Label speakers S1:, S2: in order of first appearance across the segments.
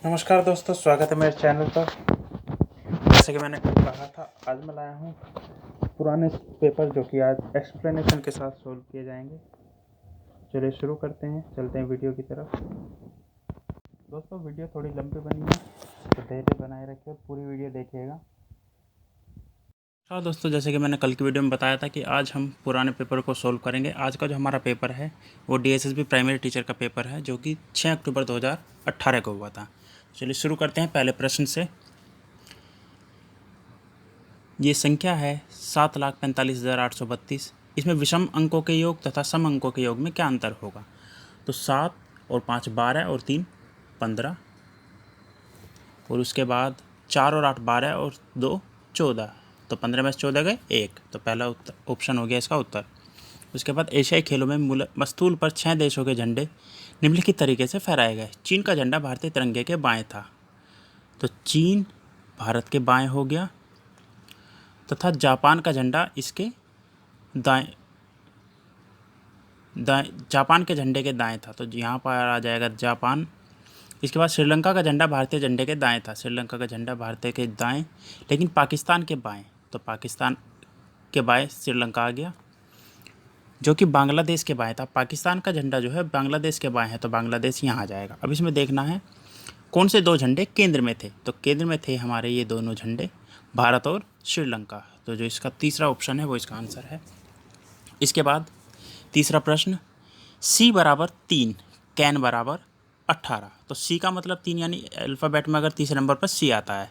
S1: नमस्कार दोस्तों, स्वागत है मेरे चैनल पर। जैसे कि मैंने कल कहा था, आज मैं लाया हूँ पुराने पेपर जो कि आज एक्सप्लेनेशन के साथ सोल्व किए जाएंगे। चलिए शुरू करते हैं, चलते हैं वीडियो की तरफ। दोस्तों, वीडियो थोड़ी लंबी बनी है तो धैर्य बनाए रखिए, पूरी वीडियो देखिएगा। हाँ दोस्तों, जैसे कि मैंने कल की वीडियो में बताया था कि आज हम पुराने पेपर को सोल्व करेंगे। आज का जो हमारा पेपर है वो DSSB प्राइमरी टीचर का पेपर है, जो कि 6 अक्टूबर 2018 को हुआ था। चलिए शुरू करते हैं पहले प्रश्न से। ये संख्या है 7,45,832। इसमें विषम अंकों के योग तथा सम अंकों के योग में क्या अंतर होगा? तो 7 और 5 12 और 3 15, और उसके बाद 4 और 8 12 और 2 14। तो 15 में से 14 गए 1, तो पहला ऑप्शन हो गया इसका उत्तर। उसके बाद एशियाई खेलों में मस्तूल पर 6 देशों के झंडे निम्नलिखित तरीके से फहराए गए। चीन का झंडा भारतीय तिरंगे के बाएं था, तो चीन भारत के बाएं हो गया, तथा जापान का झंडा इसके दाएं जापान के झंडे के दाएं था, तो यहाँ पर आ जाएगा जापान। इसके बाद श्रीलंका का झंडा भारतीय झंडे के दाएं था, श्रीलंका का झंडा भारतीय के दाएं, लेकिन पाकिस्तान के बाएं, तो पाकिस्तान के बाएं श्रीलंका आ गया। जो कि बांग्लादेश के बाएं था, पाकिस्तान का झंडा जो है बांग्लादेश के बाएं है, तो बांग्लादेश यहाँ आ जाएगा। अब इसमें देखना है कौन से दो झंडे केंद्र में थे, तो केंद्र में थे हमारे ये दोनों झंडे, भारत और श्रीलंका। तो जो इसका तीसरा ऑप्शन है वो इसका आंसर है। इसके बाद तीसरा प्रश्न, C बराबर 3, कैन बराबर 18। तो C का मतलब 3, यानी अल्फ़ाबेट में अगर तीसरे नंबर पर C आता है।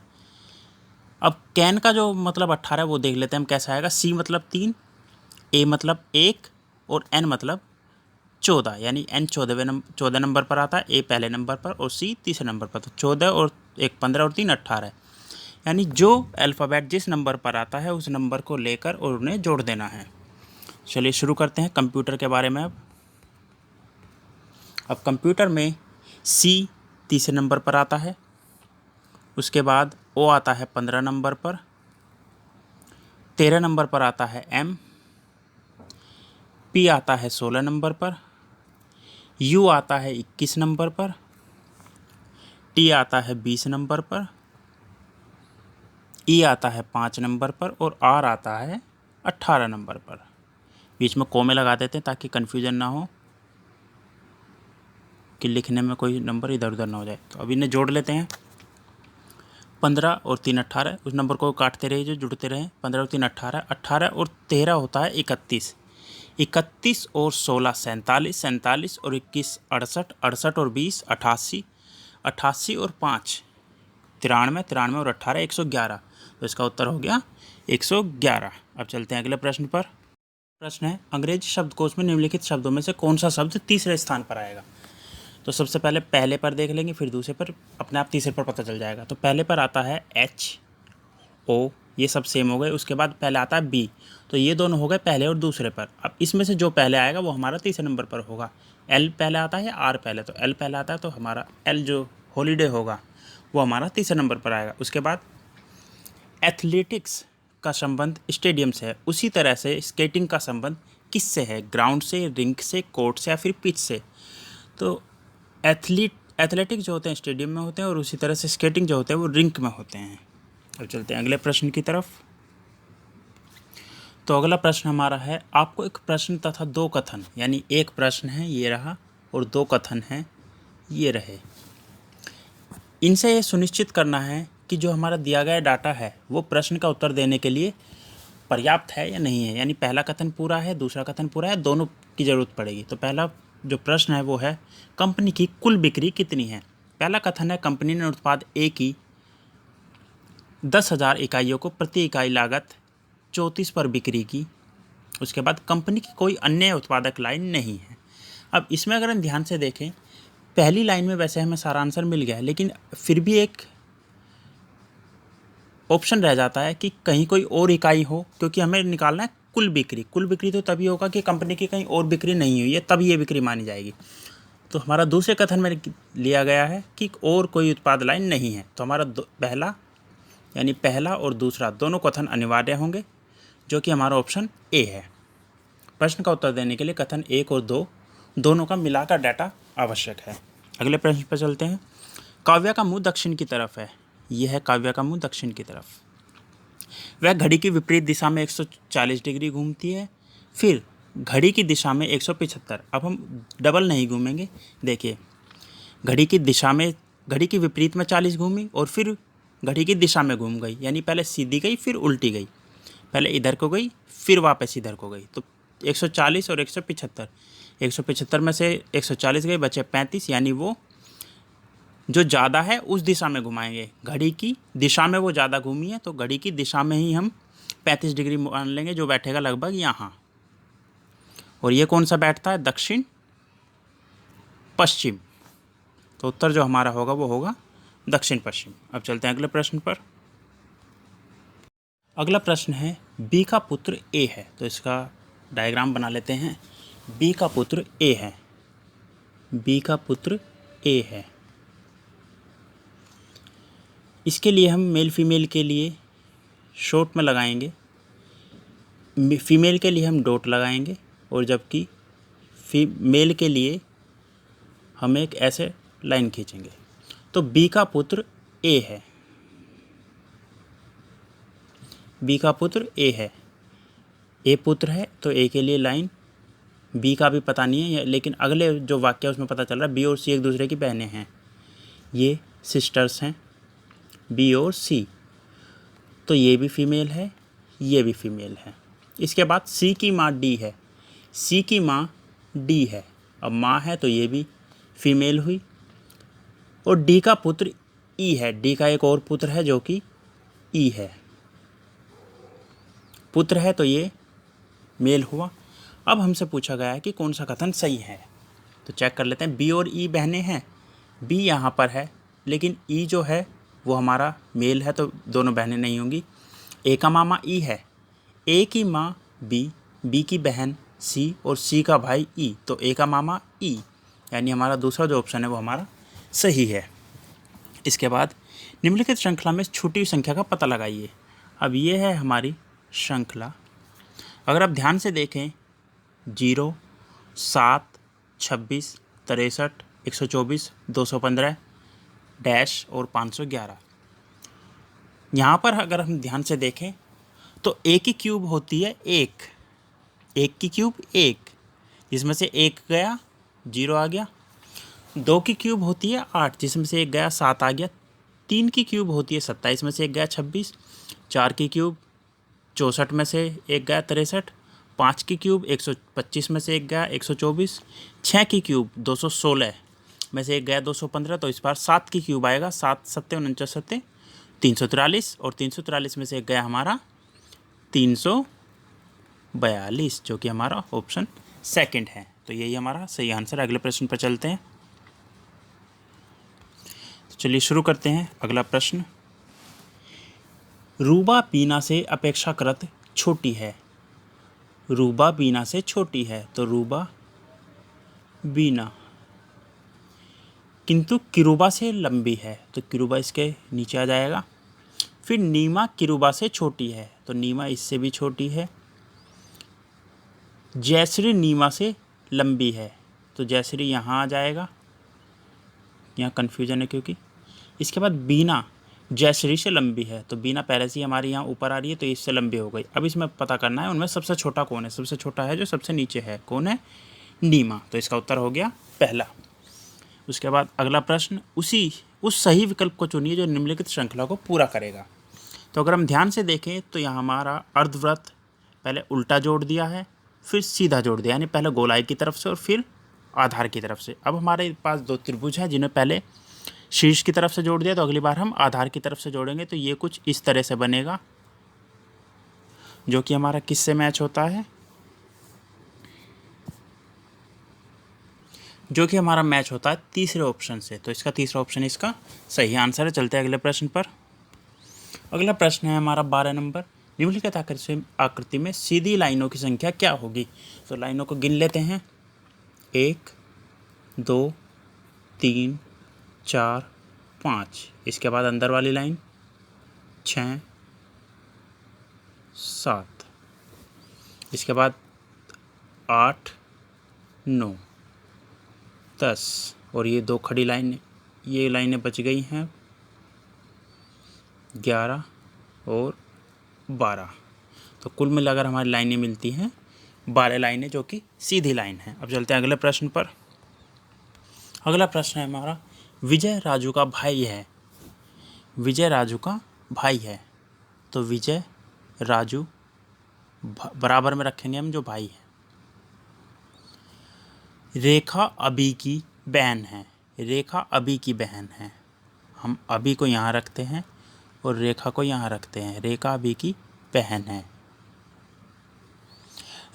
S1: अब कैन का जो मतलब 18 वो देख लेते हैं हम कैसा आएगा। C मतलब 3, A मतलब 1 और N मतलब 14, यानी N 14 नंबर पर आता है, A पहले नंबर पर और C तीसरे नंबर पर। तो 14 और 1 15 और 3 18, यानी जो अल्फ़ाबेट जिस नंबर पर आता है उस नंबर को लेकर और उन्हें जोड़ देना है। चलिए शुरू करते हैं कंप्यूटर के बारे में। अब कंप्यूटर में C तीसरे नंबर पर आता है, उसके बाद O आता है 15 नंबर पर, 13 नंबर पर आता है M, P आता है 16 नंबर पर, U आता है 21 नंबर पर, T आता है 20 नंबर पर, E आता है 5 नंबर पर और R आता है 18 नंबर पर। बीच में कोमे लगा देते हैं ताकि कन्फ्यूजन ना हो कि लिखने में कोई नंबर इधर उधर ना हो जाए। तो अब इन्हें जोड़ लेते हैं। 15 और 3 18, उस नंबर को काटते रहे जो जुड़ते रहे। 15 और 3 18, 18 और 13 होता है 31, 31 और 16 47, 47 और 21 68, 68 और 20 88, 88 और 5 93, 93 और 18 111। तो इसका उत्तर हो गया 111। अब चलते हैं अगले प्रश्न पर। प्रश्न है, अंग्रेजी शब्दकोश में निम्नलिखित शब्दों में से कौन सा शब्द तीसरे स्थान पर आएगा? तो सबसे पहले पहले पर देख लेंगे, फिर दूसरे पर, अपने आप तीसरे पर पता चल जाएगा। तो पहले पर आता है HO, ये सब सेम हो गए। उसके बाद पहले आता है B, तो ये दोनों हो गए पहले और दूसरे पर। अब इसमें से जो पहले आएगा वो हमारा तीसरे नंबर पर होगा। L पहले आता है या R पहले? तो L पहले आता है, तो हमारा L जो हॉलीडे होगा वो हमारा तीसरे नंबर पर आएगा। उसके बाद एथलेटिक्स का संबंध स्टेडियम से है, उसी तरह से स्केटिंग का संबंध किससे है? ग्राउंड से, रिंक से, कोर्ट से या फिर पिच से? तो एथलेटिक जो होते हैं स्टेडियम में होते हैं और उसी तरह से स्केटिंग जो होते हैं वो रिंक में होते हैं। अब चलते हैं अगले प्रश्न की तरफ। तो अगला प्रश्न हमारा है, आपको एक प्रश्न तथा दो कथन, यानी एक प्रश्न है ये रहा और दो कथन हैं ये रहे। इनसे ये सुनिश्चित करना है कि जो हमारा दिया गया डाटा है वो प्रश्न का उत्तर देने के लिए पर्याप्त है या नहीं है। यानी पहला कथन पूरा है, दूसरा कथन पूरा है, दोनों की ज़रूरत पड़ेगी। तो पहला जो प्रश्न है वो है, कंपनी की कुल बिक्री कितनी है? पहला कथन है, कंपनी ने उत्पाद ए की 10,000 इकाइयों को प्रति इकाई लागत 34 पर बिक्री की। उसके बाद कंपनी की कोई अन्य उत्पादक लाइन नहीं है। अब इसमें अगर हम ध्यान से देखें, पहली लाइन में वैसे हमें सारा आंसर मिल गया है, लेकिन फिर भी एक ऑप्शन रह जाता है कि कहीं कोई और इकाई हो, क्योंकि हमें निकालना है कुल बिक्री। कुल बिक्री तो तभी होगा कि कंपनी की कहीं और बिक्री नहीं हुई है, तब ये बिक्री मानी जाएगी। तो हमारा दूसरे कथन में लिया गया है कि और कोई उत्पाद लाइन नहीं है। तो हमारा पहला, यानी पहला और दूसरा दोनों कथन अनिवार्य होंगे, जो कि हमारा ऑप्शन ए है। प्रश्न का उत्तर देने के लिए कथन 1 और 2 दोनों का मिलाकर डाटा आवश्यक है। अगले प्रश्न पर चलते हैं। काव्या का मुंह दक्षिण की तरफ है, यह है काव्या का मुंह दक्षिण की तरफ। वह घड़ी की विपरीत दिशा में 140 डिग्री घूमती है, फिर घड़ी की दिशा में 175। अब हम डबल नहीं घूमेंगे, देखिए घड़ी की दिशा में, घड़ी की विपरीत में 40 घूमी और फिर घड़ी की दिशा में घूम गई, यानी पहले सीधी गई फिर उल्टी गई, पहले इधर को गई फिर वापस इधर को गई। तो 140 और 175, 175 में से 140 गई, बचे 35, यानी वो जो ज़्यादा है उस दिशा में घुमाएंगे। घड़ी की दिशा में वो ज़्यादा घूमी है तो घड़ी की दिशा में ही हम 35 डिग्री मान लेंगे, जो बैठेगा लगभग यहाँ। और ये कौन सा बैठता है? दक्षिण पश्चिम। तो उत्तर जो हमारा होगा वो होगा दक्षिण पश्चिम। अब चलते हैं अगले प्रश्न पर। अगला प्रश्न है बी का पुत्र ए है, तो इसका डायग्राम बना लेते हैं। बी का पुत्र ए है, बी का पुत्र ए है। इसके लिए हम मेल फीमेल के लिए शॉर्ट में लगाएंगे, फीमेल के लिए हम डॉट लगाएंगे, और जबकि मेल के लिए हम एक ऐसे लाइन खींचेंगे। तो बी का पुत्र ए है, बी का पुत्र ए है, ए पुत्र है तो ए के लिए लाइन, बी का भी पता नहीं है, लेकिन अगले जो वाक्य है उसमें पता चल रहा है बी और सी एक दूसरे की बहनें हैं, ये सिस्टर्स हैं बी और सी, तो ये भी फीमेल है, ये भी फीमेल है। इसके बाद सी की माँ डी है, सी की माँ डी है, अब माँ है तो ये भी फीमेल हुई। और डी का पुत्र ई है, डी का एक और पुत्र है जो कि ई है, पुत्र है तो ये मेल हुआ। अब हमसे पूछा गया है कि कौन सा कथन सही है, तो चेक कर लेते हैं। बी और ई बहनें हैं, बी यहाँ पर है लेकिन ई जो है वो हमारा मेल है तो दोनों बहनें नहीं होंगी। ए का मामा ई है, ए की माँ बी, बी की बहन सी और सी का भाई ई, तो ए का मामा ई, यानी हमारा दूसरा जो ऑप्शन है वो हमारा सही है। इसके बाद निम्नलिखित श्रृंखला में छोटी संख्या का पता लगाइए। अब ये है हमारी श्रृंखला, अगर आप ध्यान से देखें 0, 7, 26, 63, 124, 215 डैश और 511। यहाँ पर अगर हम ध्यान से देखें तो ए की क्यूब होती है एक, एक की क्यूब एक, जिसमें से एक गया 0 आ गया। 2 की क्यूब होती है 8, जिसमें से एक गया 7 आ गया। 3 की क्यूब होती है 27, में से एक गया 26। 4 की क्यूब 64 में से एक गया 63। 5 की क्यूब 125 में से एक गया 124। 6 की क्यूब 216 में से एक गया 215, तो इस बार 7 की क्यूब आएगा, 7 सत्ते 49 सत्ते 343, और 343 में से एक गया हमारा 342, जो कि हमारा ऑप्शन सेकंड है। तो यही हमारा सही आंसर है। अगले प्रश्न पर चलते हैं। तो चलिए शुरू करते हैं अगला प्रश्न। रूबा बीना से अपेक्षाकृत छोटी है, रूबा बीना से छोटी है, तो रूबा बीना, किंतु किरुबा से लंबी है, तो किरुबा इसके नीचे आ जाएगा। फिर नीमा किरुबा से छोटी है, तो नीमा इससे भी छोटी है। जयश्री नीमा से लंबी है, तो जयश्री यहाँ आ जाएगा, यहाँ कन्फ्यूजन है क्योंकि। इसके बाद बीना जयश्री से लंबी है, तो बीना पहले से ही हमारी यहाँ ऊपर आ रही है तो इससे लंबी हो गई। अब इसमें पता करना है उनमें सबसे छोटा कौन है, सबसे छोटा है जो सबसे नीचे है, कौन है? नीमा, तो इसका उत्तर हो गया पहला। उसके बाद अगला प्रश्न, उस सही विकल्प को चुनिए जो निम्नलिखित श्रृंखला को पूरा करेगा। तो अगर हम ध्यान से देखें तो यहाँ हमारा अर्धवृत्त पहले उल्टा जोड़ दिया है, फिर सीधा जोड़ दिया, यानी पहले गोलाई की तरफ से और फिर आधार की तरफ से। अब हमारे पास 2 त्रिभुज हैं जिन्हें पहले शीर्ष की तरफ से जोड़ दिया, तो अगली बार हम आधार की तरफ से जोड़ेंगे, तो ये कुछ इस तरह से बनेगा, जो कि हमारा किससे मैच होता है, जो कि हमारा मैच होता है तीसरे ऑप्शन से। तो इसका तीसरा ऑप्शन इसका सही आंसर है। चलते हैं अगले प्रश्न पर। अगला प्रश्न है हमारा 12 नंबर। निम्नलिखित आकृति में सीधी लाइनों की संख्या क्या होगी? तो लाइनों को गिन लेते हैं, 1, 2, 3, 4, 5। इसके बाद अंदर वाली लाइन 6, 7। इसके बाद 8, 9, 10, और ये 2 खड़ी लाइन ये लाइनें बच गई हैं 11 और 12। तो कुल मिलाकर हमारी लाइनें मिलती हैं 12 लाइनें, जो कि सीधी लाइन है। अब चलते हैं अगले प्रश्न पर। अगला प्रश्न है हमारा, विजय राजू का भाई है। विजय राजू का भाई है, तो विजय राजू बराबर में रखेंगे हम, जो भाई है। रेखा अभी की बहन है। रेखा अभी की बहन है, हम अभी को यहाँ रखते हैं और रेखा को यहाँ रखते हैं। रेखा अभी की बहन है।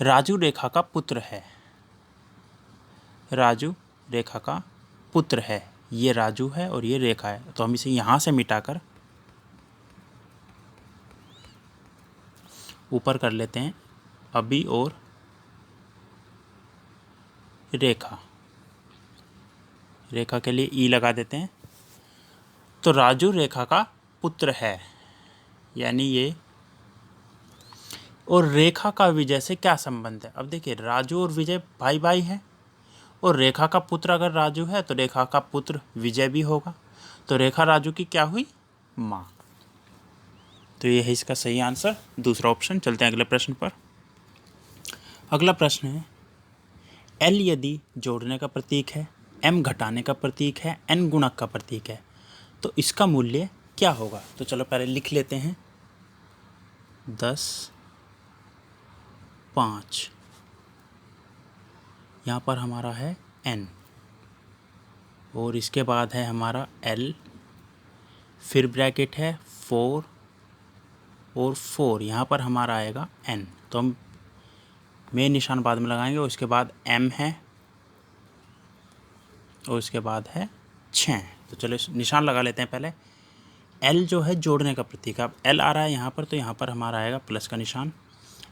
S1: राजू रेखा का पुत्र है। राजू रेखा का पुत्र है। ये राजू है और ये रेखा है, तो हम इसे यहाँ से मिटाकर ऊपर कर लेते हैं अभी और रेखा। रेखा के लिए ई लगा देते हैं। तो राजू रेखा का पुत्र है, यानी ये। और रेखा का विजय से क्या संबंध है? अब देखिए, राजू और विजय भाई भाई हैं, और रेखा का पुत्र अगर राजू है तो रेखा का पुत्र विजय भी होगा। तो रेखा राजू की क्या हुई? माँ। तो ये है इसका सही आंसर, दूसरा ऑप्शन। चलते हैं अगले प्रश्न पर। अगला प्रश्न है, एल यदि जोड़ने का प्रतीक है, एम घटाने का प्रतीक है, एन गुणक का प्रतीक है, तो इसका मूल्य क्या होगा? तो चलो पहले लिख लेते हैं। 10, 5, यहाँ पर हमारा है n, और इसके बाद है हमारा l, फिर ब्रैकेट है 4 और 4, यहाँ पर हमारा आएगा n। तो हम में निशान बाद में लगाएंगे। और उसके बाद m है, और उसके बाद है 6। तो चलो निशान लगा लेते हैं पहले। l जो है जोड़ने का प्रतीक है, अब l आ रहा है यहाँ पर, तो यहाँ पर हमारा आएगा प्लस का निशान।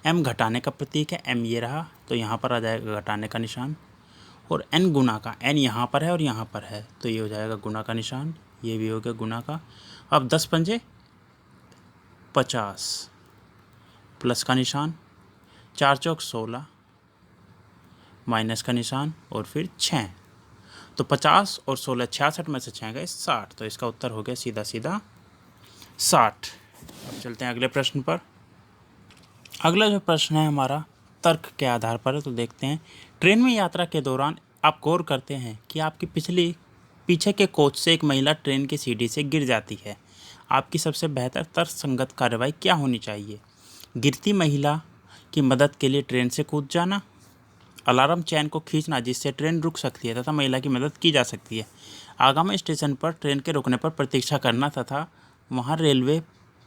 S1: m घटाने का प्रतीक है, m ये रहा, तो यहाँ पर आ जाएगा घटाने का निशान। और n गुना का, n यहाँ पर है और यहाँ पर है, तो ये हो जाएगा गुना का निशान। ये भी हो गया गुना का। अब 10 पंजे 50, प्लस का निशान, 4 चौक 16, माइनस का निशान, और फिर 6। तो 50 और 16 66 में से 6 गए 60, तो इसका उत्तर हो गया सीधा सीधा 60। अब चलते हैं अगले प्रश्न पर। अगला जो प्रश्न है हमारा तर्क के आधार पर है, तो देखते हैं। ट्रेन में यात्रा के दौरान आप गौर करते हैं कि आपकी पीछे के कोच से एक महिला ट्रेन की सीढ़ी से गिर जाती है। आपकी सबसे बेहतर तर्कसंगत कार्रवाई क्या होनी चाहिए? गिरती महिला की मदद के लिए ट्रेन से कूद जाना, अलार्म चैन को खींचना जिससे ट्रेन रुक सकती है तथा महिला की मदद की जा सकती है, आगामी स्टेशन पर ट्रेन के रुकने पर प्रतीक्षा करना तथा वहां रेलवे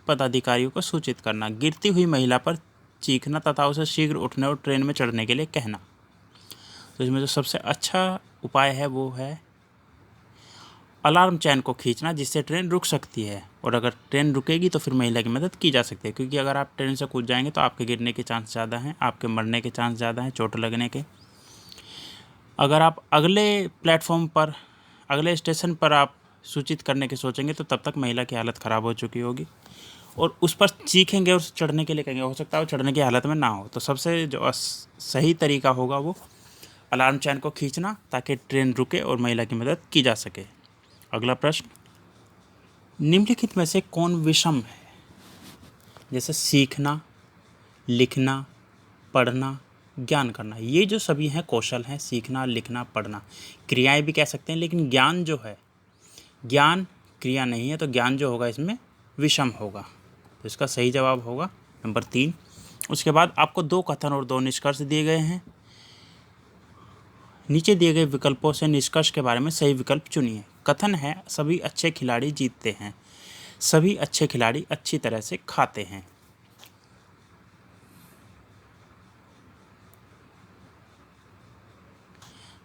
S1: पदाधिकारियों को सूचित करना, गिरती हुई महिला पर चीखना तथा उसे शीघ्र उठने और ट्रेन में चढ़ने के लिए कहना। तो इसमें जो सबसे अच्छा उपाय है वो है अलार्म चैन को खींचना, जिससे ट्रेन रुक सकती है, और अगर ट्रेन रुकेगी तो फिर महिला की मदद की जा सकती है। क्योंकि अगर आप ट्रेन से कूद जाएंगे तो आपके गिरने के चांस ज़्यादा हैं, आपके मरने के चांस ज़्यादा हैं, चोट लगने के। अगर आप अगले प्लेटफॉर्म पर, अगले स्टेशन पर आप सूचित करने के सोचेंगे तो तब तक महिला की हालत ख़राब हो चुकी होगी, और उस पर चीखेंगे और चढ़ने के लिए कहेंगे, हो सकता है वो चढ़ने की हालत में ना हो। तो सबसे जो सही तरीका होगा वो अलार्म चैन को खींचना, ताकि ट्रेन रुके और महिला की मदद की जा सके। अगला प्रश्न, निम्नलिखित में से कौन विषम है? जैसे सीखना, लिखना, पढ़ना, ज्ञान करना, ये जो सभी हैं कौशल हैं। सीखना, लिखना, पढ़ना क्रियाएं भी कह सकते हैं, लेकिन ज्ञान जो है, ज्ञान क्रिया नहीं है, तो ज्ञान जो होगा इसमें विषम होगा। तो इसका सही जवाब होगा नंबर 3। उसके बाद आपको 2 कथन और 2 निष्कर्ष दिए गए हैं। नीचे दिए गए विकल्पों से निष्कर्ष के बारे में सही विकल्प चुनिए। कथन है, सभी अच्छे खिलाड़ी जीतते हैं, सभी अच्छे खिलाड़ी अच्छी तरह से खाते हैं।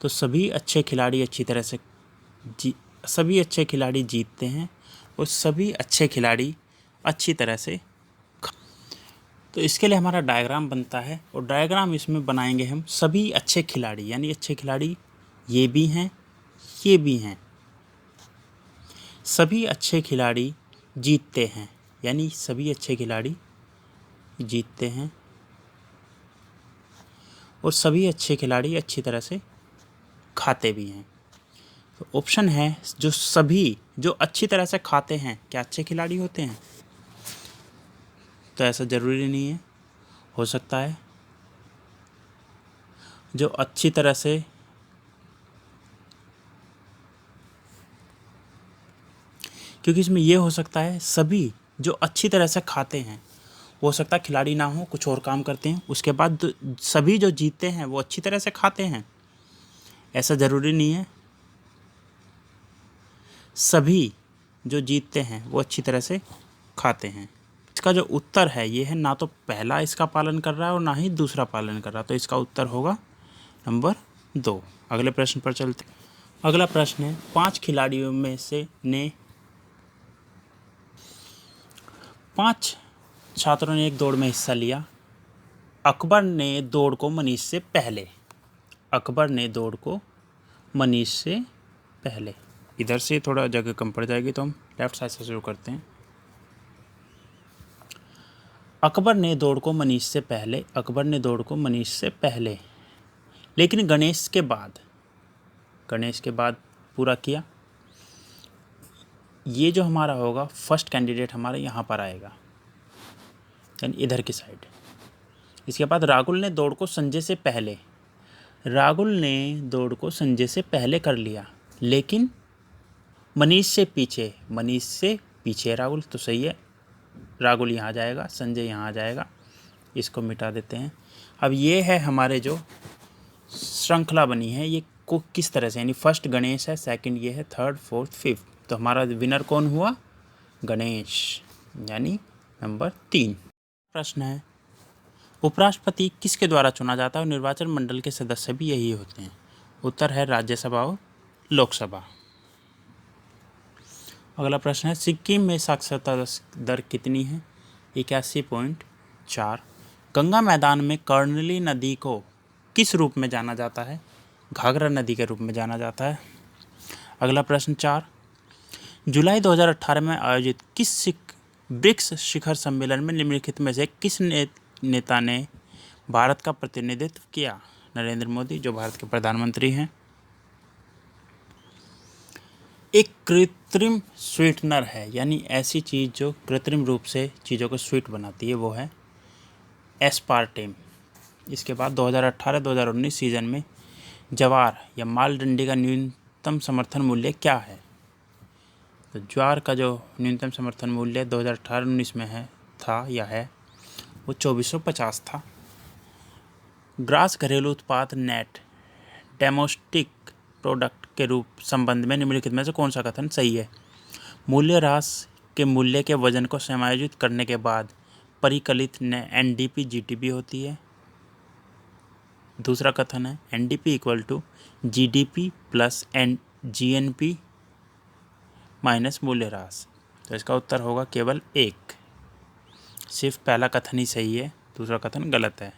S1: तो सभी अच्छे खिलाड़ी अच्छी तरह से सभी अच्छे खिलाड़ी जीतते हैं, और सभी अच्छे खिलाड़ी अच्छी तरह से तो इसके लिए हमारा डायग्राम बनता है, और डायग्राम इसमें बनाएंगे हम सभी अच्छे खिलाड़ी, यानी अच्छे खिलाड़ी ये भी हैं, ये भी हैं। सभी अच्छे खिलाड़ी जीतते हैं, यानी सभी अच्छे खिलाड़ी जीतते हैं, और सभी अच्छे खिलाड़ी अच्छी तरह से खाते भी हैं। ऑप्शन है जो सभी जो अच्छी तरह से खाते हैं क्या अच्छे खिलाड़ी होते हैं? तो ऐसा ज़रूरी नहीं है, हो सकता है जो अच्छी तरह से क्योंकि इसमें ये हो सकता है सभी जो अच्छी तरह से खाते हैं, हो सकता है खिलाड़ी ना हो, कुछ और काम करते हैं, उसके बाद सभी जो जीतते हैं वो अच्छी तरह से खाते हैं, ऐसा ज़रूरी नहीं है। सभी जो जीतते हैं वो अच्छी तरह से खाते हैं। इसका जो उत्तर है ये है, ना तो पहला इसका पालन कर रहा है और ना ही दूसरा पालन कर रहा है, तो इसका उत्तर होगा नंबर 2। अगले प्रश्न पर चलते हैं। अगला प्रश्न है 5 खिलाड़ियों में से ने 5 छात्रों ने एक दौड़ में हिस्सा लिया। अकबर ने दौड़ को मनीष से पहले अकबर ने दौड़ को मनीष से पहले इधर से थोड़ा जगह कम पड़ जाएगी तो हम लेफ्ट साइड से शुरू करते हैं। अकबर ने दौड़ को मनीष से पहले अकबर ने दौड़ को मनीष से पहले लेकिन गणेश के बाद पूरा किया। ये जो हमारा होगा फर्स्ट कैंडिडेट हमारे यहाँ पर आएगा, यानी इधर की साइड। इसके बाद राहुल ने दौड़ को संजय से पहले कर लिया, लेकिन मनीष से पीछे राहुल, तो सही है। राहुल यहाँ आ जाएगा, संजय यहाँ आ जाएगा, इसको मिटा देते हैं। अब ये है हमारे जो श्रृंखला बनी है, ये को किस तरह से, यानी फर्स्ट गणेश है, सेकंड ये है, थर्ड फोर्थ फिफ्थ, तो हमारा विनर कौन हुआ? गणेश, यानी नंबर 3। प्रश्न है उपराष्ट्रपति किसके द्वारा चुना जाता है और निर्वाचन मंडल के सदस्य भी यही होते हैं? उत्तर है राज्यसभा और लोकसभा। अगला प्रश्न है सिक्किम में साक्षरता दर कितनी है? 81.4। गंगा मैदान में कर्नली नदी को किस रूप में जाना जाता है? घाघरा नदी के रूप में जाना जाता है। अगला प्रश्न 4, जुलाई 2018 में आयोजित किस ब्रिक्स शिखर सम्मेलन में निम्नलिखित में से किस नेता ने भारत का प्रतिनिधित्व किया? नरेंद्र मोदी, जो भारत के प्रधानमंत्री हैं। एक कृत्रिम स्वीटनर है, यानी ऐसी चीज़ जो कृत्रिम रूप से चीज़ों को स्वीट बनाती है, वो है एस्पार्टेम। इसके बाद 2018-2019 सीजन में ज्वार या माल डंडी का न्यूनतम समर्थन मूल्य क्या है? तो ज्वार का जो न्यूनतम समर्थन मूल्य 2018-19 में है वो 2450 था। ग्रास घरेलू उत्पाद नेट डोमेस्टिक प्रोडक्ट के रूप संबंध में निम्नलिखित में से कौन सा कथन सही है? मूल्यह्रास के मूल्य के वजन को समायोजित करने के बाद परिकलित एनडीपी जीडीपी होती है। दूसरा कथन है NDP equal to GDP plus GNP minus मूल्यह्रास। तो इसका उत्तर होगा केवल एक, सिर्फ पहला कथन ही सही है, दूसरा कथन गलत है।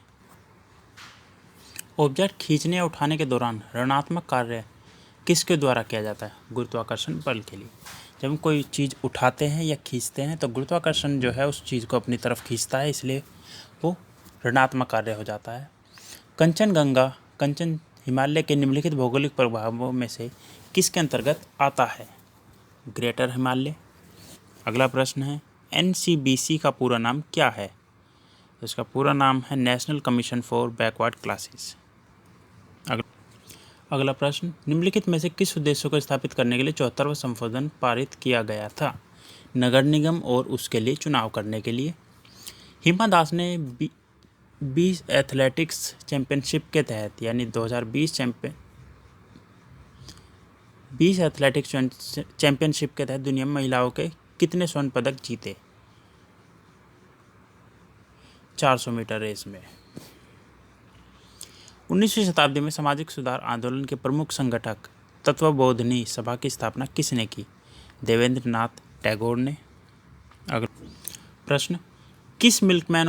S1: ऑब्जेक्ट खींचने या उठाने के दौरान ऋणात्मक कार्य किसके द्वारा किया जाता है? गुरुत्वाकर्षण बल के लिए। जब हम कोई चीज़ उठाते हैं या खींचते हैं तो गुरुत्वाकर्षण जो है उस चीज़ को अपनी तरफ खींचता है, इसलिए वो ऋणात्मक कार्य हो जाता है। कंचन हिमालय के निम्नलिखित भौगोलिक प्रभावों में से किसके अंतर्गत आता है? ग्रेटर हिमालय। अगला प्रश्न है एनसीबीसी का पूरा नाम क्या है? तो इसका पूरा नाम है national commission for backward classes. अगला प्रश्न निम्नलिखित में से किस उद्देश्य को स्थापित करने के लिए 74वां संशोधन पारित किया गया था? नगर निगम और उसके लिए चुनाव करने के लिए। हिमा दास ने 20 एथलेटिक्स चैंपियनशिप के तहत, यानी 2020 एथलेटिक्स चैंपियनशिप के तहत दुनिया में महिलाओं के कितने स्वर्ण पदक जीते? 400 मीटर रेस में। 19वीं शताब्दी में सामाजिक सुधार आंदोलन के प्रमुख संगठक तत्वबोधिनी सभा की स्थापना किसने की? देवेंद्र नाथ टैगोर ने। अगला प्रश्न किसे मिल्कमैन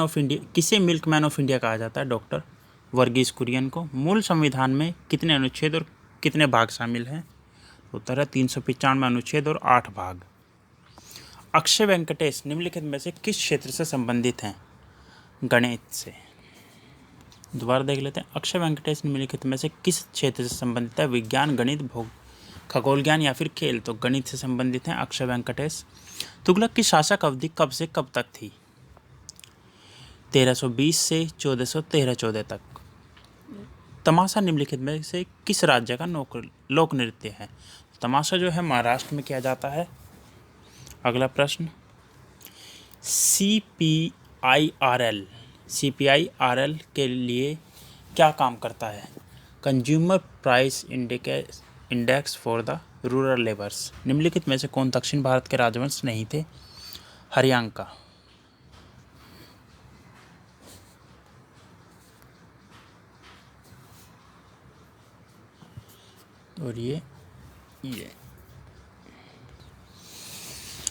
S1: ऑफ इंडिया कहा जाता है? डॉक्टर वर्गीस कुरियन को। मूल संविधान में कितने अनुच्छेद और कितने भाग शामिल हैं? उत्तर है 395 अनुच्छेद और 8 भाग। अक्षय वेंकटेश निम्नलिखित में से किस क्षेत्र से संबंधित हैं? गणित से। दोबारा देख लेते हैं, अक्षय वेंकटेश निम्नलिखित में से किस क्षेत्र से संबंधित है? विज्ञान, गणित, खगोल ज्ञान या फिर खेल, तो गणित से संबंधित हैं अक्षय वेंकटेश। तुगलक की शासक अवधि कब से कब तक थी? 1320 से 1413 तक। तमाशा निम्नलिखित में से किस राज्य का लोक नृत्य है? तमाशा जो है महाराष्ट्र में किया जाता है। अगला प्रश्न, CPIRL के लिए क्या काम करता है? Consumer price index for the rural labours. निम्नलिखित में से कौन दक्षिण भारत के राजवंश नहीं थे? हरियांका। और ये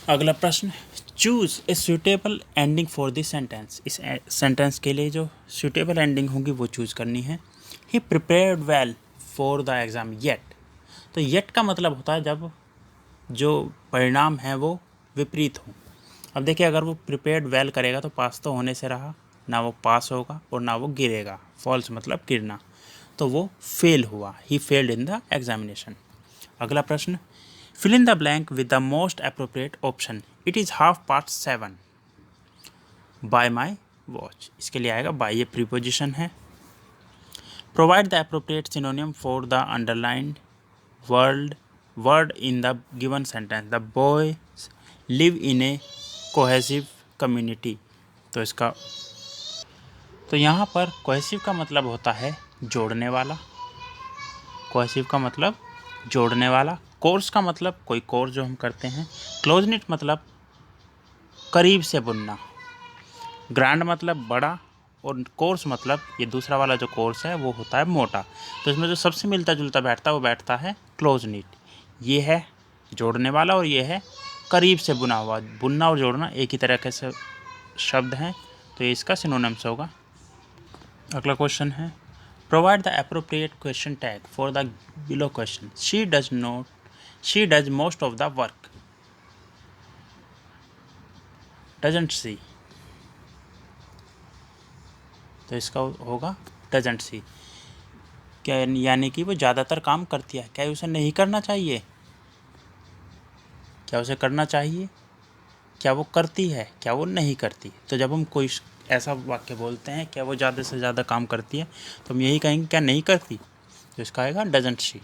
S1: अगला प्रश्न, choose a suitable ending for this sentence. इस सेंटेंस के लिए जो सुटेबल एंडिंग होगी वो चूज करनी है। He prepared well for the exam yet. तो येट का मतलब होता है जब जो परिणाम है वो विपरीत हो। अब देखिए, अगर वो प्रिपेयर्ड वेल करेगा तो पास तो होने से रहा, ना वो पास होगा और ना वो गिरेगा। फॉल्स मतलब गिरना, तो वो फेल हुआ। He failed in the examination. अगला प्रश्न, fill in the blank with the most appropriate option. It is 7:30 by my watch. इसके लिए आएगा बाय, ये प्रीपोजिशन है। Provide the appropriate synonym for the underlined word in the given sentence. The boy live in a cohesive community. तो यहाँ पर cohesive का मतलब होता है जोड़ने वाला। कोहेसिव का मतलब जोड़ने वाला। कोर्स का मतलब कोई कोर्स जो हम करते हैं। क्लोज निट मतलब करीब से बुनना। ग्रैंड मतलब बड़ा, और कोर्स मतलब ये दूसरा वाला जो कोर्स है वो होता है मोटा। तो इसमें जो सबसे मिलता जुलता बैठता है वो बैठता है क्लोज निट। ये है जोड़ने वाला और ये है करीब से बुना हुआ। बुनना और जोड़ना एक ही तरह के शब्द हैं, तो ये इसका सिनोनिम्स होगा। अगला क्वेश्चन है, provide the appropriate question tag for the below question. She does most of the work. Doesn't see, तो इसका होगा डजंट सी। क्या यानी कि वो ज़्यादातर काम करती है। क्या उसे नहीं करना चाहिए? क्या उसे करना चाहिए? क्या वो करती है? क्या वो नहीं करती? तो जब हम कोई ऐसा वाक्य बोलते हैं क्या वो ज़्यादा से ज़्यादा काम करती है, तो हम यही कहेंगे क्या नहीं करती, तो इसका आएगा डजंट शी।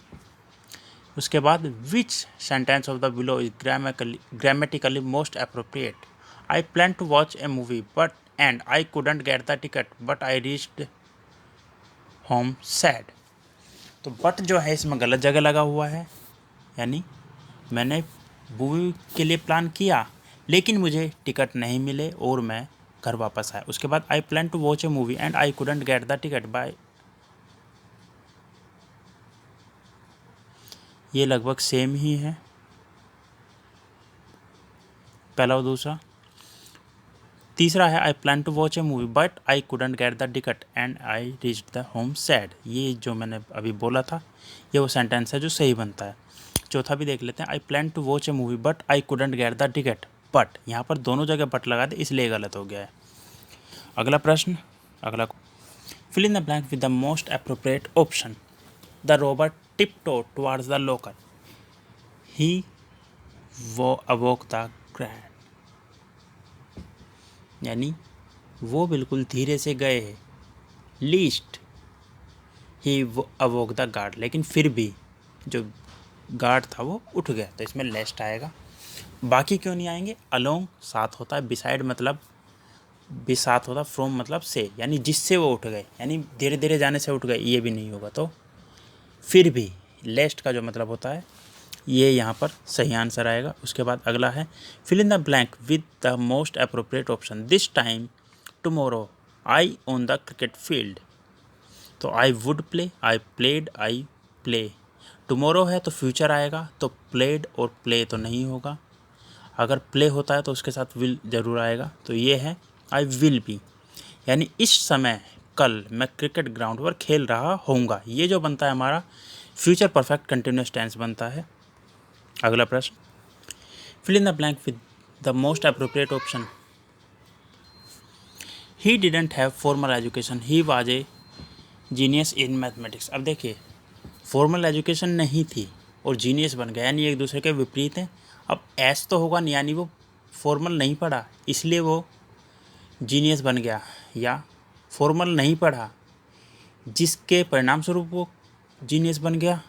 S1: उसके बाद which sentence of the below is grammatically most appropriate. I plan to watch a movie but and I couldn't get the ticket but I reached home sad. तो बट जो है इसमें गलत जगह लगा हुआ है, यानी मैंने मूवी के लिए प्लान किया लेकिन मुझे टिकट नहीं मिले और मैं घर वापस आया। उसके बाद I plan to watch a movie and I couldn't get the ticket by, ये लगभग सेम ही है पहला और दूसरा। तीसरा है I plan to watch a movie but I couldn't get the ticket and I reached the home sad. ये जो मैंने अभी बोला था ये वो सेंटेंस है जो सही बनता है। चौथा भी देख लेते हैं, I plan to watch a movie but I couldn't get the ticket. But यहाँ पर दोनों जगह बट लगा दे इसलिए गलत हो गया है। अगला प्रश्न, fill in the blank with the most appropriate option. The robot tiptoe towards the locker. He वो अवोक द ग्रैंड, यानी वो बिल्कुल धीरे से गए हैं। लीस्ट ही अवोक द गार्ड, लेकिन फिर भी जो गार्ड था वो उठ गया, तो इसमें लेस्ट आएगा। बाकी क्यों नहीं आएंगे? अलोंग साथ होता है, बिसाइड मतलब भी साथ होता, फ्रॉम मतलब से, यानी जिससे वो उठ गए, यानी धीरे धीरे जाने से उठ गए, ये भी नहीं होगा। तो फिर भी लेस्ट का जो मतलब होता है ये यहाँ पर सही आंसर आएगा। उसके बाद अगला है, fill in the blank with the most appropriate option. This time tomorrow I on the cricket field. तो I would play, I played, I play. Tomorrow है तो फ्यूचर आएगा, तो प्लेड और प्ले तो नहीं होगा। अगर प्ले होता है तो उसके साथ विल जरूर आएगा, तो ये है आई विल बी, यानी इस समय कल मैं क्रिकेट ग्राउंड पर खेल रहा होऊंगा। ये जो बनता है हमारा फ्यूचर परफेक्ट कंटिन्यूस टेंस बनता है। अगला प्रश्न, fill in the blank with the most appropriate option. He didn't have formal education, he was a genius in mathematics. अब देखिए, फॉर्मल एजुकेशन नहीं थी और जीनियस बन गया, यानी एक दूसरे के विपरीत हैं। अब एस तो होगा नहीं, यानी वो फॉर्मल नहीं पढ़ा इसलिए वो जीनियस बन गया, या फॉर्मल नहीं पढ़ा जिसके परिणाम स्वरूप वो जीनियस बन गया,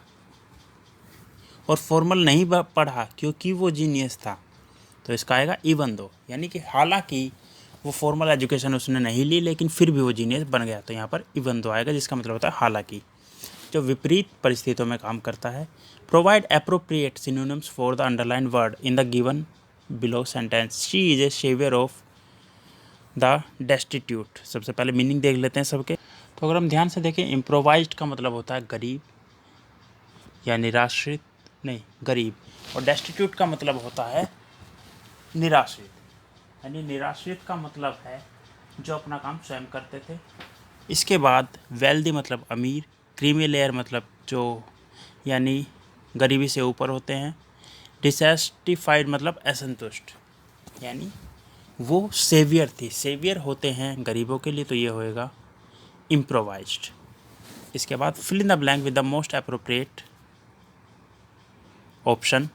S1: और फॉर्मल नहीं पढ़ा क्योंकि वो जीनियस था। तो इसका आएगा इवन दो, यानी कि हालांकि वो फॉर्मल एजुकेशन उसने नहीं ली लेकिन फिर भी वो जीनियस बन गया। तो यहाँ पर इवन दो आएगा, जिसका मतलब होता है हालांकि, जो विपरीत परिस्थितियों में काम करता है। Provide appropriate synonyms for the underline word in the given below sentence. She is a saviour of the destitute. सबसे पहले मीनिंग देख लेते हैं सबके। तो अगर हम ध्यान से देखें, इम्प्रोवाइज्ड का मतलब होता है गरीब या निराश्रित, नहीं गरीब, और डेस्टिट्यूट का मतलब होता है निराश्रित, यानी निराश्रित का मतलब है जो अपना काम स्वयं करते थे। इसके बाद वेल्दी मतलब अमीर, क्रीमी लेयर मतलब जो यानी गरीबी से ऊपर होते हैं, डिसैटिस्फाइड मतलब असंतुष्ट, यानी वो सेवियर थी, सेवियर होते हैं गरीबों के लिए, तो ये होएगा इम्प्रोवाइज्ड। इसके बाद fill in the blank with the most appropriate option.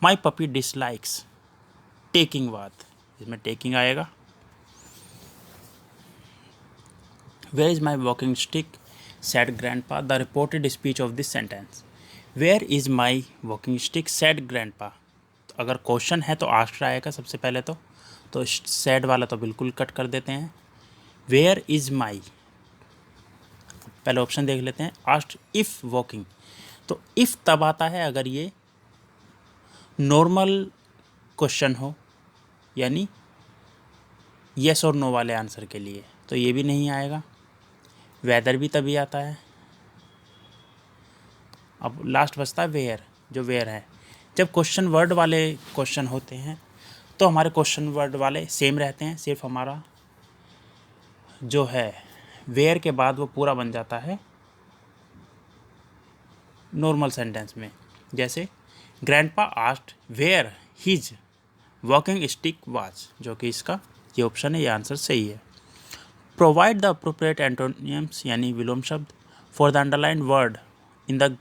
S1: My puppy dislikes taking bath, इसमें टेकिंग आएगा। Where is my walking stick said grandpa, the reported speech of this sentence. Where is my walking stick said grandpa, अगर question है तो asked आएगा सबसे पहले, तो sad वाला तो बिल्कुल कट कर देते हैं। वेयर इज माई, पहले ऑप्शन देख लेते हैं। आस्क्ड इफ वॉकिंग, तो इफ तब आता है अगर ये नॉर्मल क्वेश्चन हो, यानी यस और नो वाले आंसर के लिए, तो ये भी नहीं आएगा। वेदर भी तभी आता है। अब लास्ट बचता है वेयर, जो वेयर है। जब क्वेश्चन वर्ड वाले क्वेश्चन होते हैं तो हमारे क्वेश्चन वर्ड वाले सेम रहते हैं, सिर्फ हमारा जो है वेयर के बाद वो पूरा बन जाता है नॉर्मल सेंटेंस में। जैसे grandpa asked where his walking stick was, जो कि इसका ये ऑप्शन है, ये आंसर सही है। प्रोवाइड द अप्रोप्रिएट एंटोनियम्स यानी विलोम शब्द for the underline word in the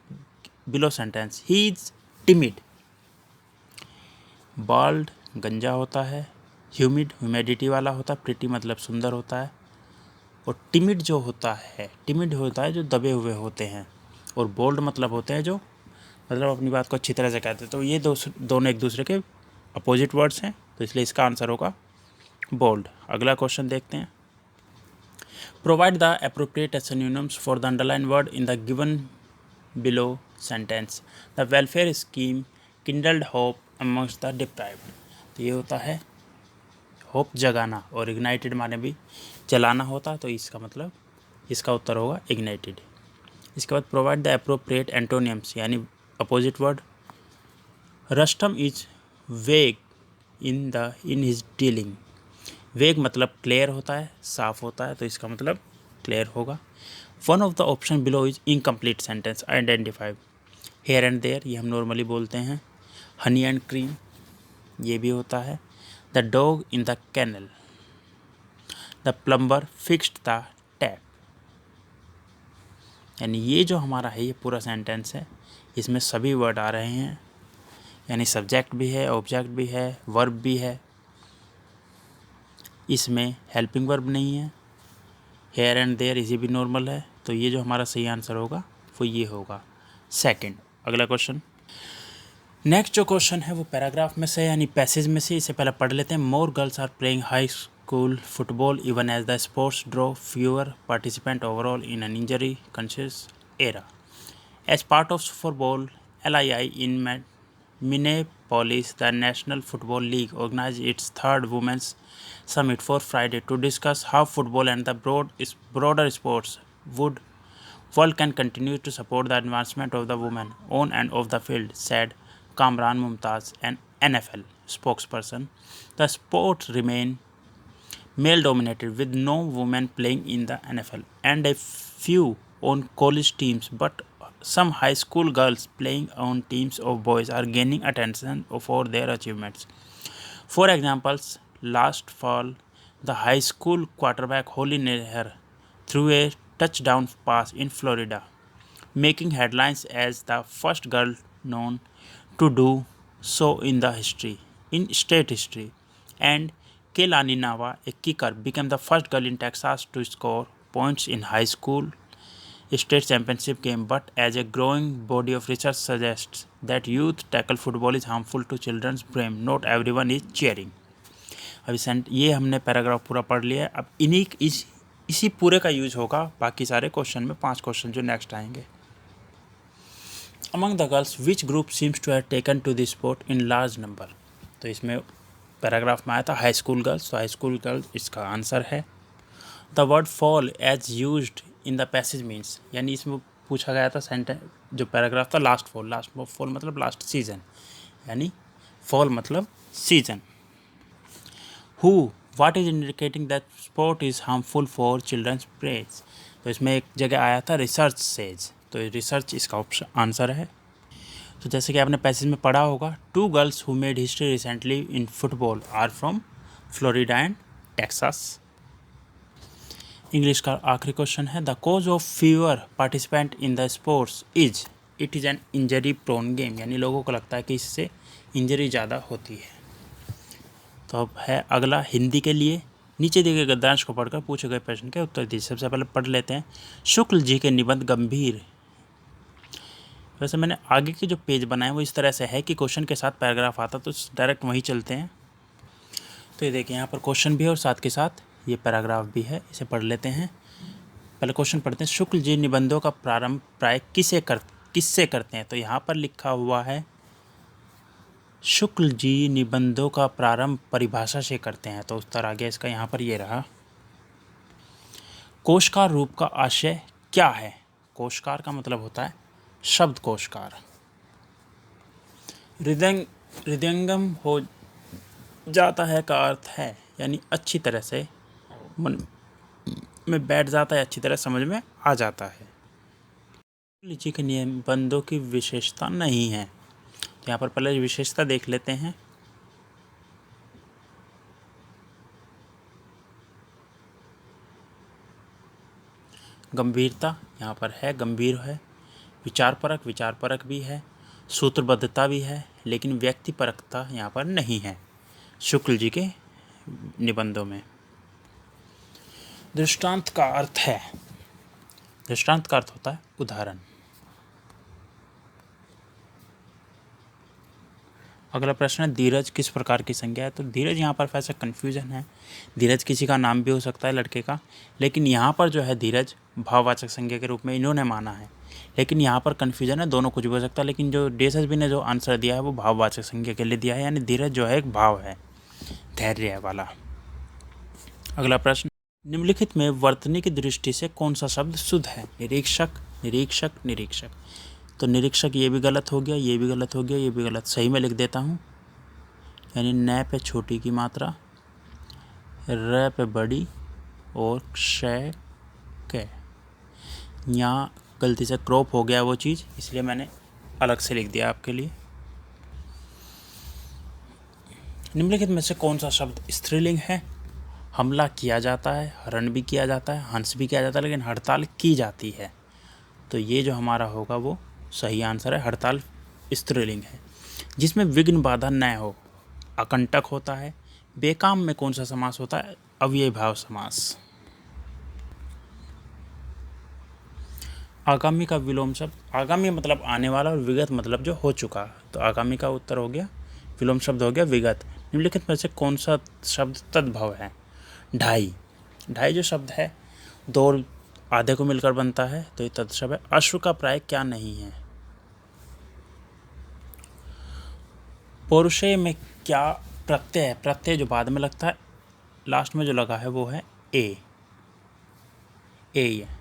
S1: below sentence. He is timid, bald गंजा होता है, ह्यूमिड ह्यूमिडिटी वाला होता है, प्रिटी मतलब सुंदर होता है, और टिमिड जो होता है, टिमिड होता है जो दबे हुए होते हैं, और बोल्ड मतलब होते हैं जो मतलब अपनी बात को अच्छी तरह से कहते हैं। तो ये दोनों एक दूसरे के अपोजिट वर्ड्स हैं, तो इसलिए इसका आंसर होगा बोल्ड। अगला क्वेश्चन देखते हैं। Provide the appropriate synonyms for the underline word in the given below sentence. The welfare scheme kindled hope amongst the deprived, तो ये होता है होप जगाना, और इग्नाइटेड माने भी जलाना होता, तो इसका मतलब इसका उत्तर होगा इग्नाइटेड। इसके बाद प्रोवाइड द एप्रोप्रिएट एंटोनियम्स यानी अपोजिट वर्ड। रस्टम इज वेग इन हिज डीलिंग, वेग मतलब क्लियर होता है, साफ होता है, तो इसका मतलब क्लियर होगा। One of the option below is incomplete sentence identified. Here and there, ये हम नॉर्मली बोलते हैं। हनी एंड क्रीम, ये भी होता है। The dog in the kennel, the plumber fixed the tap, यानी ये जो हमारा है ये पूरा सेंटेंस है, इसमें सभी वर्ड आ रहे हैं, यानी सब्जेक्ट भी है, ऑब्जेक्ट भी है, वर्ब भी है, इसमें हेल्पिंग वर्ब नहीं है। हेयर एंड देयर इसी भी नॉर्मल है, तो ये जो हमारा सही आंसर होगा वो ये होगा सेकंड। अगला क्वेश्चन, नेक्स्ट जो क्वेश्चन है वो पैराग्राफ में से यानी पैसेज में से, इसे पहले पढ़ लेते हैं। More girls are playing high school football even as the sports draw fewer participant overall in an injury conscious era. As part of football LII in Minneapolis, the National Football League organized its third Women's Summit for Friday to discuss how football and the broader sports world can continue to support the advancement of the women on and off the field, said Kamran Mumtaz, an NFL spokesperson. The sport remains male-dominated with no women playing in the NFL and a few on college teams, but some high school girls playing on teams of boys are gaining attention for their achievements. For examples, last fall, the high school quarterback Holly Neher threw a touchdown pass in Florida, making headlines as the first girl known to do so in the history, in state history. And Kehlani Nava, a kicker, became the first girl in Texas to score points in high school state championship game. But as a growing body of research suggests that youth tackle football is harmful to children's brain, not everyone is cheering. अभी ये हमने paragraph पूरा पढ़ लिया है। अब इसी पूरे का यूज होगा बाकी सारे क्वेश्चन में, 5 क्वेश्चन जो नेक्स्ट आएंगे। Among the girls which group seems to have taken to the sport in large number. तो इसमें पैराग्राफ में आया था हाई स्कूल गर्ल्स, तो हाई स्कूल गर्ल्स इसका आंसर है। The word fall as used in the passage means, यानी इसमें पूछा गया था सेंटेंस, जो पैराग्राफ था लास्ट फॉल मतलब लास्ट सीजन, यानी फॉल मतलब season. Who what is indicating that sport is harmful for children's brains. तो इसमें एक जगह आया था रिसर्च सेज, तो रिसर्च इसका ऑप्शन आंसर है। तो जैसे कि आपने पैसेज में पढ़ा होगा, 2 girls who made history recently in football are from Florida and Texas. English का आखिरी क्वेश्चन है, the cause of fewer participant in the sports is it is an injury prone game, यानी लोगों को लगता है कि इससे इंजरी ज़्यादा होती है। तो अब है अगला हिंदी के लिए, नीचे दिए गए गद्यांश को पढ़कर पूछे गए प्रश्न के उत्तर दीजिए। सबसे पहले पढ़ लेते हैं, शुक्ल जी के निबंध गंभीर। वैसे मैंने आगे के जो पेज बनाए वो इस तरह से है कि क्वेश्चन के साथ पैराग्राफ आता, तो डायरेक्ट वहीं चलते हैं। तो ये देखिए यहाँ पर क्वेश्चन भी है और साथ के साथ ये पैराग्राफ भी है, इसे पढ़ लेते हैं। पहले क्वेश्चन पढ़ते हैं, शुक्ल जी निबंधों का प्रारंभ प्राय किससे करते हैं। तो यहाँ पर लिखा हुआ है शुक्ल जी निबंधों का प्रारंभ परिभाषा से करते हैं, तो उत्तर आ गया इसका यहाँ पर ये रहा। कोशकार रूप का आशय क्या है। कोशकार का मतलब होता है शब्द कोशकार। हृदयंगम हो जाता है का अर्थ है, यानी अच्छी तरह से मन में बैठ जाता है, अच्छी तरह समझ में आ जाता है। लीची के निबंधों की विशेषता नहीं है, तो यहाँ पर पहले विशेषता देख लेते हैं। गंभीरता यहाँ पर है, गंभीर है। विचारपरक भी है। सूत्रबद्धता भी है, लेकिन व्यक्तिपरकता यहाँ पर नहीं है शुक्ल जी के निबंधों में। दृष्टांत का अर्थ है, दृष्टांत का अर्थ होता है उदाहरण। अगला प्रश्न है, धीरज किस प्रकार की संज्ञा है। तो धीरज यहाँ पर वैसे कन्फ्यूजन है, धीरज किसी का नाम भी हो सकता है लड़के का, लेकिन यहाँ पर जो है धीरज भाववाचक संज्ञा के रूप में इन्होंने माना है। लेकिन यहाँ पर कन्फ्यूजन है, दोनों कुछ भी हो सकता है, लेकिन जो DSSB ने जो आंसर दिया है वो भाववाचक संज्ञा के लिए दिया है, यानी धीरज जो है एक भाव है, धैर्य वाला। अगला प्रश्न, निम्नलिखित में वर्तनी की दृष्टि से कौन सा शब्द शुद्ध है। निरीक्षक, निरीक्षक, निरीक्षक। तो निरीक्षक ये भी गलत हो गया, ये भी गलत हो गया, ये भी गलत। सही में लिख देता हूँ, यानी न पे छोटी की मात्रा, र पे बड़ी और क्षय के। यहाँ गलती से क्रॉप हो गया वो चीज़, इसलिए मैंने अलग से लिख दिया आपके लिए। निम्नलिखित में से कौन सा शब्द स्त्रीलिंग है। हमला किया जाता है, हरण भी किया जाता है, हंस भी किया जाता है, लेकिन हड़ताल की जाती है। तो ये जो हमारा होगा वो सही आंसर है, हड़ताल स्त्रीलिंग है। जिसमें विघ्न बाधा न हो, अकंटक होता है। बेकाम में कौन सा समास होता है, अव्ययीभाव समास। आगामी का विलोम शब्द, आगामी मतलब आने वाला और विगत मतलब जो हो चुका, तो आगामी का उत्तर हो गया, विलोम शब्द हो गया विगत। निम्नलिखित में से कौन सा शब्द तद्भव है। ढाई, ढाई जो शब्द है दो और आधे को मिलकर बनता है, तो ये तत्शब्द है। अश्व का प्राय क्या नहीं है। पौरुषेय में क्या प्रत्यय है, प्रत्यय जो बाद में लगता है, लास्ट में जो लगा है वो है ए है।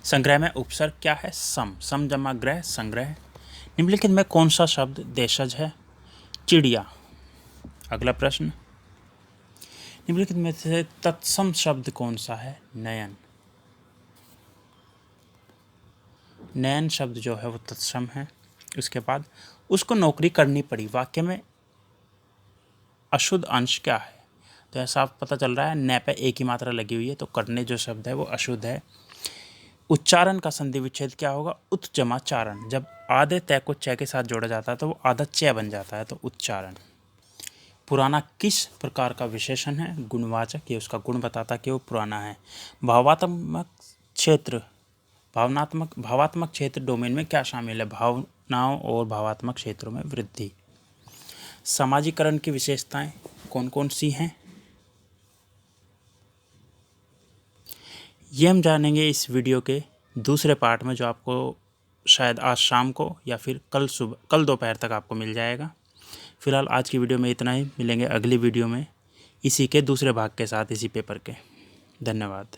S1: संग्रह में उपसर्ग क्या है, सम जमा ग्रह, संग्रह। निम्नलिखित में कौन सा शब्द देशज है। चिड़िया। अगला प्रश्न, निम्नलिखित में से तत्सम शब्द कौन सा है। नयन। नयन शब्द जो है वो तत्सम है। उसके बाद उसको नौकरी करनी पड़ी, वाक्य में अशुद्ध अंश क्या है। तो ऐसा पता चल रहा है न पे एक ही मात्रा लगी हुई है, तो करने जो शब्द है वो अशुद्ध है। उच्चारण का संधि विच्छेद क्या होगा? उत जमा चारण। जब आधे तय को च के साथ जोड़ा जाता है तो वो आधा च बन जाता है, तो उच्चारण। पुराना किस प्रकार का विशेषण है? गुणवाचक। ये उसका गुण बताता कि वो पुराना है। भावात्मक क्षेत्र, भावात्मक क्षेत्र डोमेन में क्या शामिल है? भावनाओं और भावात्मक क्षेत्रों में वृद्धि। समाजीकरण की विशेषताएं कौन कौन सी हैं? ये हम जानेंगे इस वीडियो के दूसरे पार्ट में, जो आपको शायद आज शाम को या फिर कल दोपहर तक आपको मिल जाएगा। फिलहाल आज की वीडियो में इतना ही। मिलेंगे अगली वीडियो में इसी के दूसरे भाग के साथ, इसी पेपर के। धन्यवाद।